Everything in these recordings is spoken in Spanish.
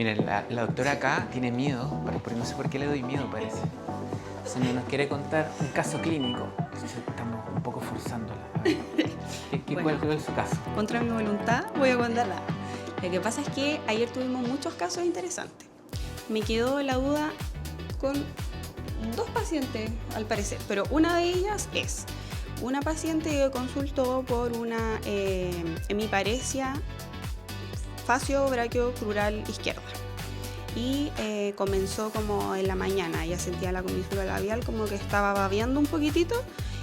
Miren, la doctora acá tiene miedo, porque no sé por qué le doy miedo, parece. O sea, no nos quiere contar un caso clínico. Entonces estamos un poco forzándola. A ver, Bueno, ¿cuál es su caso? contra mi voluntad voy a contarla. Lo que pasa es que ayer tuvimos muchos casos interesantes. Me quedó la duda con dos pacientes, al parecer, pero una de ellas es una paciente que consultó por una hemiparesia facio-brachiocrural izquierda. Y comenzó como en la mañana, ella sentía la comisura labial como que estaba babeando un poquitito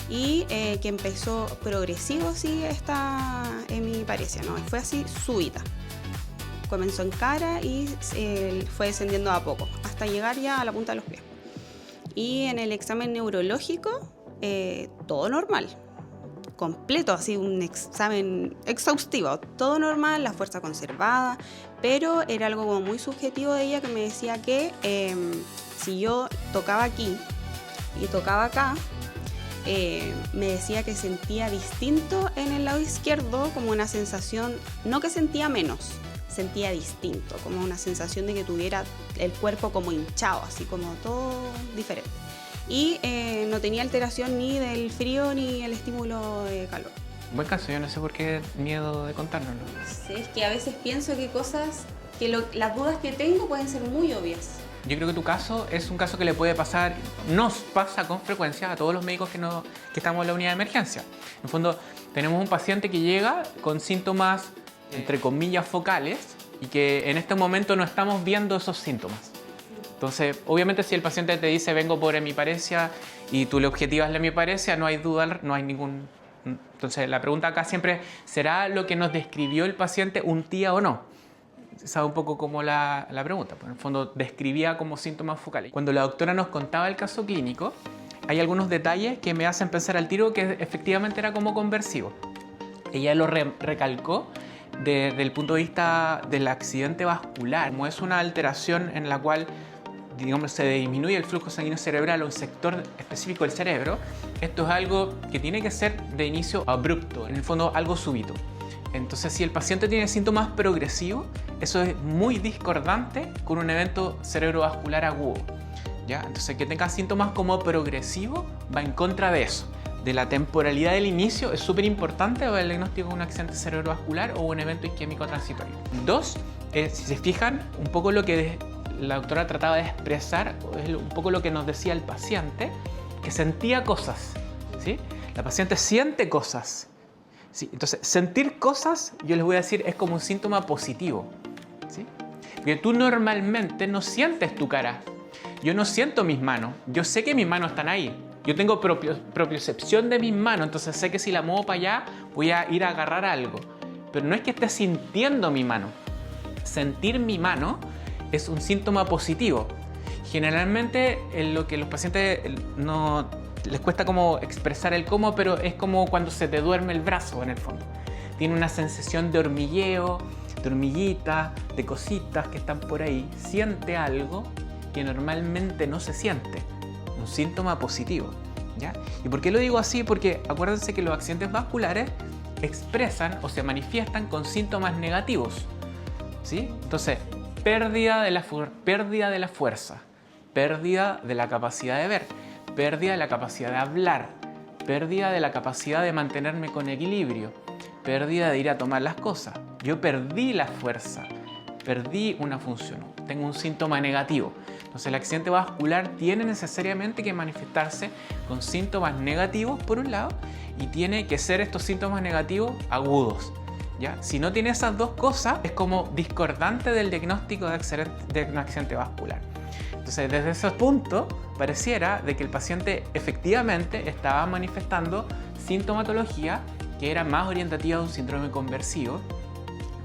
y que empezó progresivo así esta hemiparesia, ¿no? Fue así súbita. Comenzó en cara y fue descendiendo a poco, hasta llegar ya a la punta de los pies. Y en el examen neurológico, todo normal, completo, así un examen exhaustivo, todo normal, la fuerza conservada, pero era algo como muy subjetivo de ella que me decía que si yo tocaba aquí y tocaba acá, me decía que sentía distinto en el lado izquierdo, como una sensación, no que sentía menos, sentía distinto, como una sensación de que tuviera el cuerpo como hinchado, así como todo diferente. Y no tenía alteración ni del frío ni el estímulo de calor. Buen caso, yo no sé por qué miedo de contárnoslo. Sí, es que a veces pienso que cosas, las dudas que tengo pueden ser muy obvias. Yo creo que tu caso es un caso que le puede pasar, nos pasa con frecuencia a todos los médicos que estamos en la unidad de emergencia. En el fondo, tenemos un paciente que llega con síntomas, entre comillas, focales, y que en este momento no estamos viendo esos síntomas. Entonces, obviamente, si el paciente te dice vengo por hemiparesia y tú le objetivas la hemiparesia, no hay duda, no hay ningún... Entonces, la pregunta acá siempre es, ¿será lo que nos describió el paciente un TIA o no? Sabe un poco como la pregunta, pues en el fondo describía como síntomas focales. Cuando la doctora nos contaba el caso clínico, hay algunos detalles que me hacen pensar al tiro que efectivamente era como conversivo. Ella lo recalcó desde el punto de vista del accidente vascular, como es una alteración en la cual, digamos, se disminuye el flujo sanguíneo cerebral o un sector específico del cerebro. Esto es algo que tiene que ser de inicio abrupto, en el fondo algo súbito. Entonces, si el paciente tiene síntomas progresivos, eso es muy discordante con un evento cerebrovascular agudo, ¿ya? Entonces, que tenga síntomas como progresivo va en contra de eso. De la temporalidad del inicio es súper importante para el diagnóstico de un accidente cerebrovascular o un evento isquémico transitorio. Dos, si se fijan, un poco lo que la doctora trataba de expresar, es un poco lo que nos decía el paciente, que sentía cosas, ¿sí? La paciente siente cosas. Sí, entonces, sentir cosas, yo les voy a decir, es como un síntoma positivo, ¿sí? Porque tú normalmente no sientes tu cara. Yo no siento mis manos. Yo sé que mis manos están ahí. Yo tengo propiocepción de mis manos, entonces sé que si la muevo para allá, voy a ir a agarrar algo. Pero no es que esté sintiendo mi mano. Sentir mi mano es un síntoma positivo. Generalmente, lo que los pacientes no... les cuesta como expresar el cómo, pero es como cuando se te duerme el brazo en el fondo. Tiene una sensación de hormigueo, de hormiguitas, de cositas que están por ahí. Siente algo que normalmente no se siente. Un síntoma positivo, ¿ya? ¿Y por qué lo digo así? Porque acuérdense que los accidentes vasculares expresan o se manifiestan con síntomas negativos, ¿sí? Entonces, pérdida de la fuerza, pérdida de la capacidad de ver, pérdida de la capacidad de hablar, pérdida de la capacidad de mantenerme con equilibrio, pérdida de ir a tomar las cosas. Yo perdí la fuerza, perdí una función, tengo un síntoma negativo. Entonces el accidente vascular tiene necesariamente que manifestarse con síntomas negativos por un lado y tiene que ser estos síntomas negativos agudos, ¿ya? Si no tiene esas dos cosas es como discordante del diagnóstico de un accidente vascular. Entonces, desde ese punto, pareciera de que el paciente efectivamente estaba manifestando sintomatología que era más orientativa a un síndrome conversivo,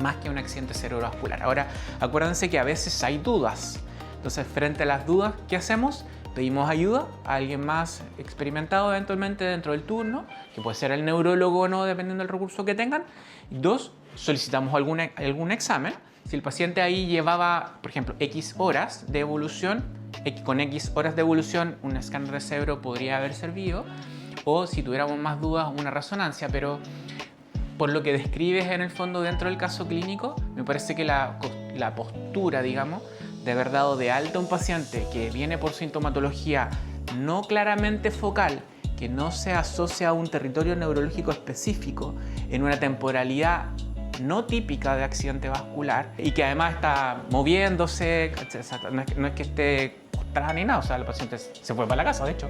más que a un accidente cerebrovascular. Ahora, acuérdense que a veces hay dudas. Entonces, frente a las dudas, ¿qué hacemos? Pedimos ayuda a alguien más experimentado eventualmente dentro del turno, que puede ser el neurólogo o no, dependiendo del recurso que tengan. Y dos, solicitamos algún examen. Si el paciente ahí llevaba, por ejemplo, X horas de evolución, con X horas de evolución un escáner de cerebro podría haber servido, o si tuviéramos más dudas, una resonancia, pero por lo que describes en el fondo dentro del caso clínico, me parece que la postura, digamos, de haber dado de alta a un paciente que viene por sintomatología no claramente focal, que no se asocia a un territorio neurológico específico, en una temporalidad no típica de accidente vascular y que además está moviéndose, no es que esté postrada ni nada, o sea, el paciente se fue para la casa, de hecho.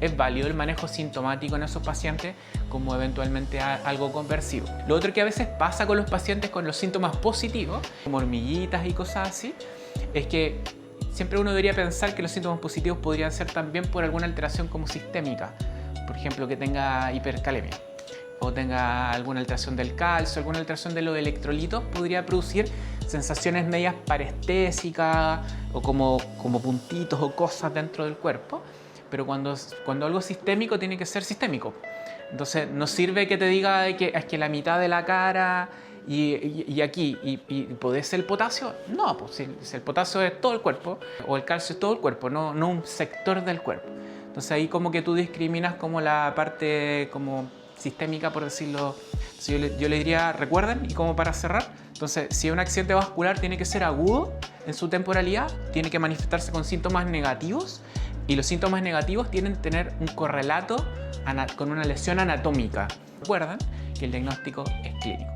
Es válido el manejo sintomático en esos pacientes como eventualmente algo conversivo. Lo otro que a veces pasa con los pacientes con los síntomas positivos, como hormiguitas y cosas así, es que siempre uno debería pensar que los síntomas positivos podrían ser también por alguna alteración como sistémica, por ejemplo, que tenga hipercalemia o tenga alguna alteración del calcio, alguna alteración de los electrolitos, podría producir sensaciones medias parestésicas o como puntitos o cosas dentro del cuerpo. Pero cuando algo es sistémico, tiene que ser sistémico. Entonces, no sirve que te diga que es que la mitad de la cara y aquí, y puede ser el potasio. No, pues si el potasio es todo el cuerpo, o el calcio es todo el cuerpo, no un sector del cuerpo. Entonces, ahí como que tú discriminas como la parte como sistémica, por decirlo. Yo le diría, recuerden, y como para cerrar, entonces, si es un accidente vascular, tiene que ser agudo en su temporalidad, tiene que manifestarse con síntomas negativos, y los síntomas negativos tienen que tener un correlato con una lesión anatómica. Recuerden que el diagnóstico es clínico.